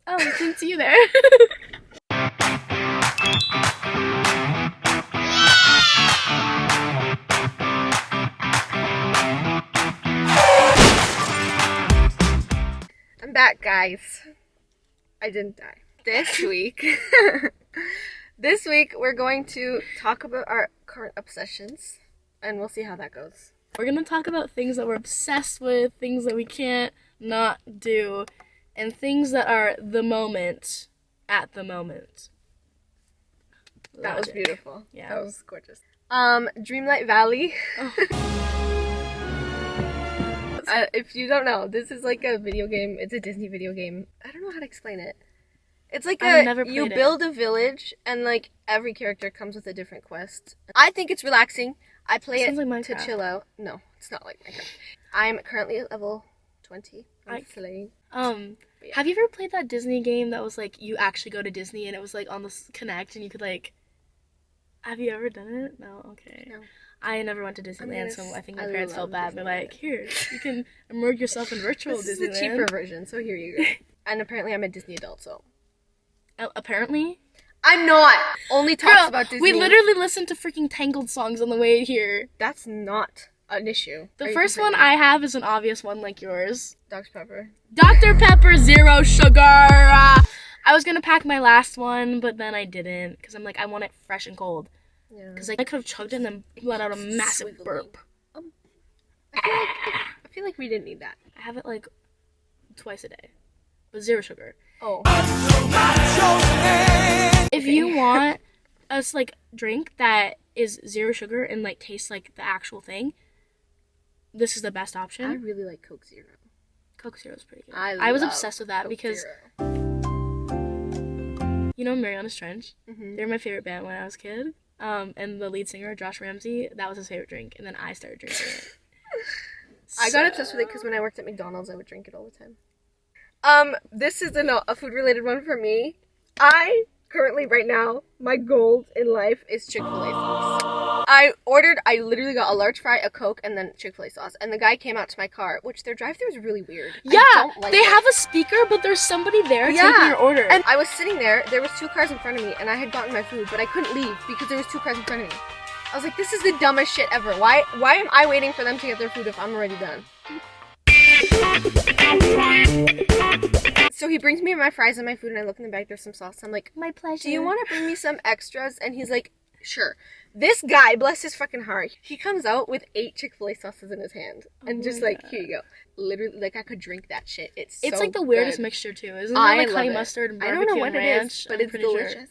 Oh, didn't see you there. I'm back, guys. I didn't die. This week we're going to talk about our current obsessions, and we'll see how that goes. We're going to talk about things that we're obsessed with, things that we can't not do, and things that are the moment at the moment. That was beautiful. Yeah. That was gorgeous. Dreamlight Valley. Oh. If you don't know, this is like a video game. It's a Disney video game. I don't know how to explain it. It's like you build a village, and like every character comes with a different quest. I think it's relaxing. I play it like to chill out. No, it's not like Minecraft. I'm currently at level 20. Have you ever played that Disney game that was like you actually go to Disney and it was like on the Connect and you could like... Have you ever done it? No? Okay. No. I never went to Disneyland, so I think my parents felt bad. They're like, here, you can immerse yourself in virtual Disneyland. This is the cheaper version, so here you go. And apparently I'm a Disney adult, so... Apparently? I'm not! Only talks about Disney. We literally listened to freaking Tangled songs on the way here. That's not an issue. The first one I have is an obvious one like yours. Dr. Pepper. Dr. Pepper, zero sugar! I was gonna pack my last one, but then I didn't, because I'm like, I want it fresh and cold. Yeah. Because like, I could have chugged it and then let out a massive burp. I feel like we didn't need that. I have it like twice a day, but zero sugar. Oh. If you want a like drink that is zero sugar and like tastes like the actual thing, this is the best option. I really like Coke Zero. Coke Zero is pretty good. I was obsessed with that Coke because Zero. You know Mariana Trench? Mm-hmm. They're my favorite band when I was a kid. And the lead singer, Josh Ramsey, that was his favorite drink, and then I started drinking it. I got obsessed with it because when I worked at McDonald's, I would drink it all the time. This is a food-related one for me. I currently, right now, my goal in life is Chick-fil-A sauce. I literally got a large fry, a Coke, and then Chick-fil-A sauce. And the guy came out to my car, which their drive-thru is really weird. Yeah, they have a speaker, but there's somebody there taking your order. And I was sitting there was 2 cars in front of me, and I had gotten my food, but I couldn't leave because there was 2 cars in front of me. I was like, this is the dumbest shit ever. Why am I waiting for them to get their food if I'm already done? So he brings me my fries and my food, and I look in the bag, there's some sauce. I'm like, my pleasure. Do you want to bring me some extras? And he's like, sure. This guy, bless his fucking heart, he comes out with 8 Chick-fil-A sauces in his hand. And just like, here you go. Literally, like, I could drink that shit. It's so like the weirdest mixture, too. Isn't it like honey mustard and barbecue and ranch? I don't know what it is, but it's delicious. Sure.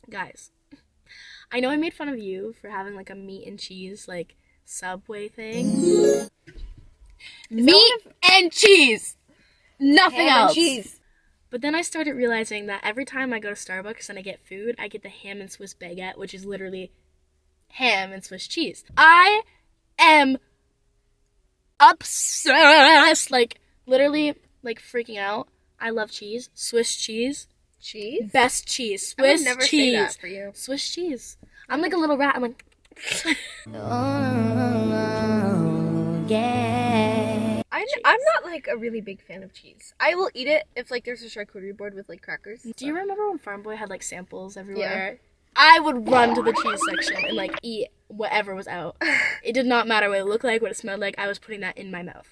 Guys, I know I made fun of you for having, like, a meat and cheese, like, Subway thing. Meat and cheese! Nothing else! Cheese. But then I started realizing that every time I go to Starbucks and I get food, I get the ham and Swiss baguette, which is literally ham and Swiss cheese. I am obsessed. Like, literally, like, freaking out. I love cheese. Swiss cheese. Cheese? Best cheese. Swiss cheese. I would never say that for you. Swiss cheese. I'm like a little rat. I'm like... oh, yeah. I'm not, like, a really big fan of cheese. I will eat it if, like, there's a charcuterie board with, like, crackers. Do you remember when Farm Boy had, like, samples everywhere? Yeah. I would run to the cheese section and, like, eat whatever was out. It did not matter what it looked like, what it smelled like. I was putting that in my mouth.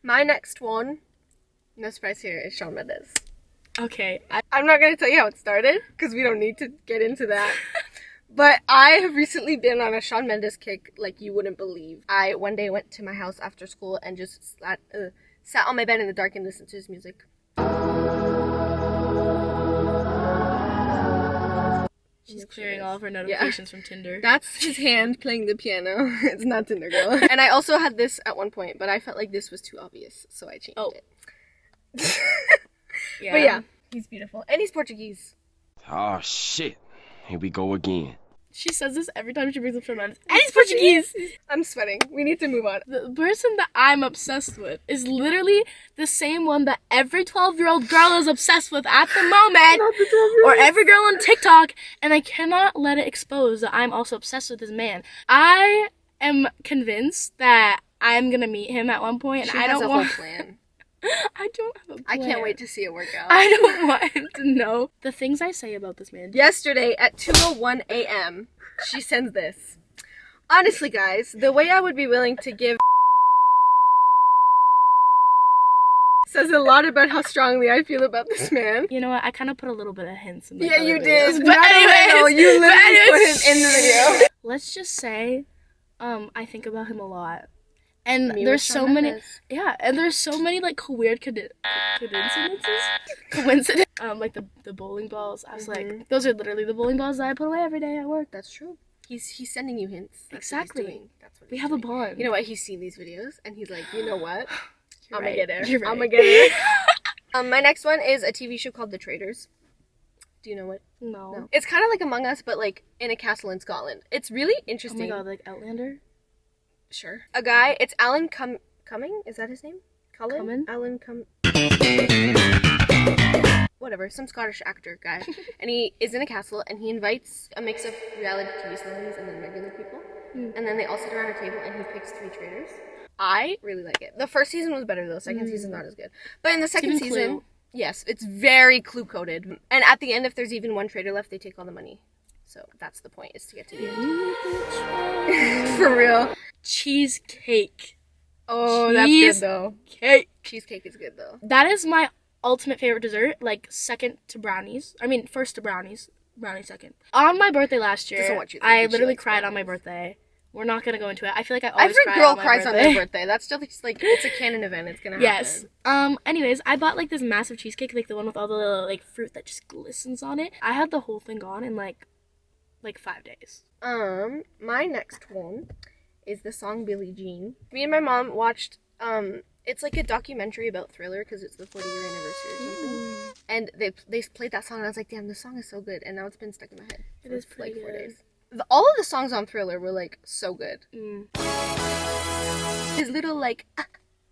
My next one, no surprise here, is Shawn Mendes. Okay. I'm not going to tell you how it started, because we don't need to get into that. But I have recently been on a Shawn Mendes kick like you wouldn't believe. I one day went to my house after school and just sat on my bed in the dark and listened to his music. She's clearing all of her notifications from Tinder. That's his hand playing the piano. It's not Tinder girl. And I also had this at one point, but I felt like this was too obvious, so I changed it. Yeah. But yeah, he's beautiful. And he's Portuguese. Oh, shit. Here we go again. She says this every time she brings up Shawn Mendes. And he's Portuguese! I'm sweating. We need to move on. The person that I'm obsessed with is literally the same one that every 12-year-old girl is obsessed with at the moment. Not the 12-year-old. Or every girl on TikTok. And I cannot let it expose that I'm also obsessed with this man. I am convinced that I'm gonna meet him at one point, and She I has don't a want. whole plan. I don't have a plan. I can't wait to see it work out. I don't want him to know the things I say about this man. Yesterday at 2:01 a.m., she sends this. Honestly, guys, the way I would be willing to give says a lot about how strongly I feel about this man. You know what? I kind of put a little bit of hints in the Yeah, you videos. did. But anyways, you literally put him in the video. Let's just say, I think about him a lot. And Me there's with so Shawn many, Mendes. yeah, and there's so many like weird coincidences, like the bowling balls. I was like, those are literally the bowling balls that I put away every day at work. That's true. He's sending you hints. That's Exactly. What he's doing. That's what We he's have doing. a bond. You know what? He's seen these videos and he's like, you know what? I'm gonna get her. You're right. I'm gonna get her. My next one is a TV show called The Traitors. Do you know it? No. It's kind of like Among Us, but like in a castle in Scotland. It's really Oh interesting. my god, like Outlander? Sure. A guy, it's Alan Cumming? Is that his name? Cumming? Alan whatever, some Scottish actor guy. And he is in a castle and he invites a mix of reality TV celebrities and then regular people. And then they all sit around a table and he picks 3 traitors. I really like it. The first season was better though. Second season not as good. But in the second season, Clue. yes, it's very clue coded. And at the end, if there's even one traitor left, they take all the money. So that's the point, is to get to the end. For real. Cheesecake. Oh, that's good though. Cake. Cheesecake is good though. That is my ultimate favorite dessert, like second to brownies. I mean, first to brownies. Brownies second. On my birthday last Doesn't year, want you to think I that she literally likes cried on my brownies. birthday. We're not gonna go into it. I feel like I always Every cry girl on my cries birthday. on their birthday. That's just like, it's a canon event. It's gonna happen. Yes. Anyways, I bought like this massive cheesecake, like the one with all the little like fruit that just glistens on it. I had the whole thing gone in like 5 days. My next one is the song Billie Jean. Me and my mom watched, it's like a documentary about Thriller because it's the 40-year anniversary or something. And they played that song and I was like, damn, this song is so good. And now it's been stuck in my head It for is like pretty 4 good. days. All of the songs on Thriller were like so good. His little like,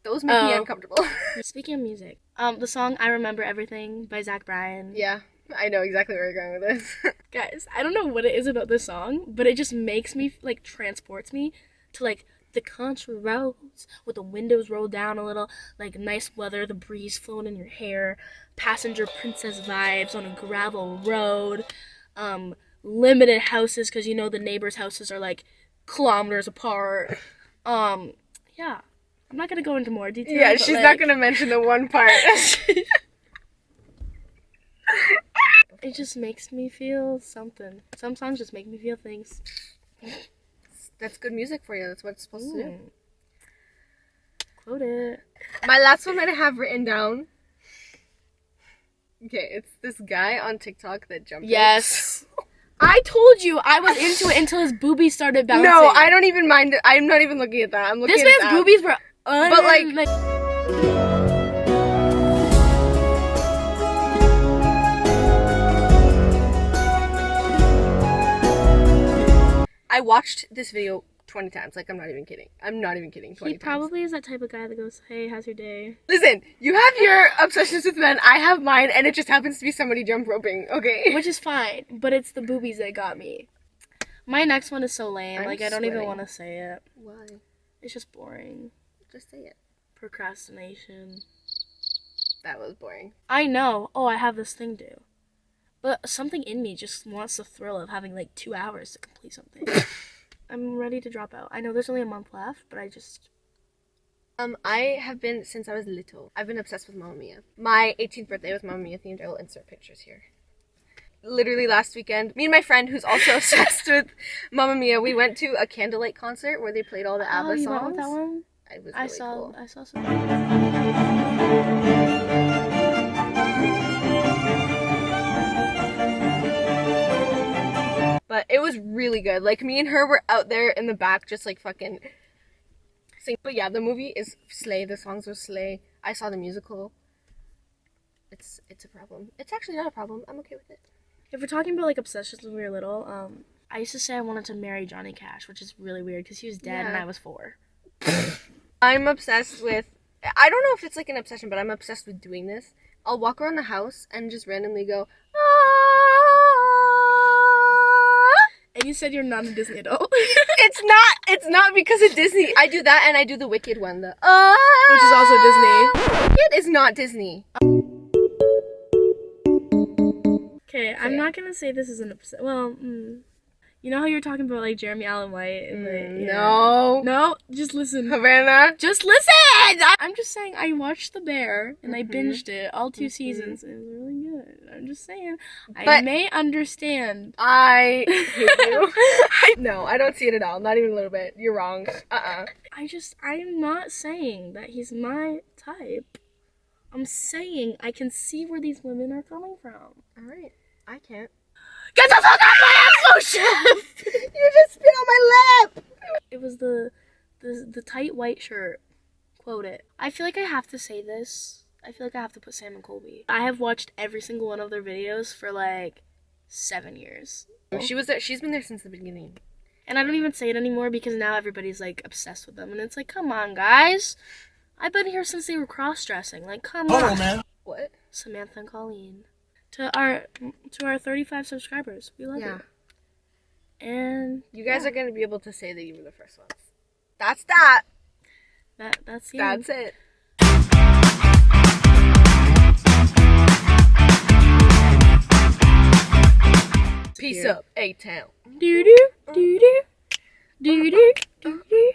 those make me uncomfortable. Speaking of music, the song I Remember Everything by Zach Bryan. Yeah, I know exactly where you're going with this. Guys, I don't know what it is about this song, but it just makes me, like, transports me to, like, the country roads with the windows rolled down a little, like, nice weather, the breeze flowing in your hair, passenger princess vibes on a gravel road, limited houses, because, you know, the neighbors' houses are, like, kilometers apart. Yeah. I'm not gonna go into more detail. Yeah, but, she's like, not gonna mention the one part. It just makes me feel something. Some songs just make me feel things. That's good music for you. That's what it's supposed to do. Quote it. My last one that I have written down. Okay, it's this guy on TikTok that jumped. Yes. I told you I was into it until his boobies started bouncing. No, I don't even mind it. I'm not even looking at that. I'm looking This at man's that. boobies were But, like- I watched this video 20 times. Like, I'm not even kidding. 20 he times. probably is that type of guy that goes, hey, how's your day? Listen, you have your obsessions with men. I have mine, and it just happens to be somebody jump roping. Okay. Which is fine, but it's the boobies that got me. My next one is so lame. I'm I don't even sweating. want to say it. Why? It's just boring. Just say it. Procrastination. That was boring. I know. Oh, I have this thing due. But something in me just wants the thrill of having like 2 hours to complete something. I'm ready to drop out. I know there's only a month left, but I have been, since I was little, I've been obsessed with Mamma Mia. My 18th birthday was Mamma Mia themed. I will insert pictures here. Literally last weekend, me and my friend, who's also obsessed with Mamma Mia, we went to a candlelight concert where they played all the ABBA you songs. went with that one? It was really cool. I saw some. But it was really good. Like, me and her were out there in the back just, like, fucking sing. But yeah, the movie is slay. The songs are slay. I saw the musical. It's a problem. It's actually not a problem. I'm okay with it. If we're talking about like obsessions when we were little, I used to say I wanted to marry Johnny Cash, which is really weird because he was dead and Yeah. I was 4. I'm obsessed with, I don't know if it's like an obsession, but I'm obsessed with doing this. I'll walk around the house and just randomly go, ah, And you said you're not a Disney adult. It's not because of Disney. I do that and I do the Wicked one. Which is also Disney. Wicked is not Disney. Okay, I'm not gonna say this is an upset. Well, you know how you're talking about like Jeremy Allen White and no, just listen, Havana. Just listen. I'm just saying I watched The Bear and I binged it all 2 seasons. It was really good. I'm just saying I may understand. I hate you. No, I don't see it at all. Not even a little bit. You're wrong. I'm not saying that he's my type. I'm saying I can see where these women are coming from. All right. I can't. Get the fuck out of my ass, chef! You just spit on my lip! It was the tight white shirt. Quote it. I feel like I have to say this. I feel like I have to put Sam and Colby. I have watched every single one of their videos for like 7 years. She was there. She's been there since the beginning. And I don't even say it anymore because now everybody's like obsessed with them. And it's like, come on, guys. I've been here since they were cross-dressing. Like, come on. Hold on, man. What? Samantha and Colleen. To our 35 subscribers. We love you. And you guys are going to be able to say that you were the first ones. That's that. That's you. That's it. Peace up, A-Town. Do do do do do do do do.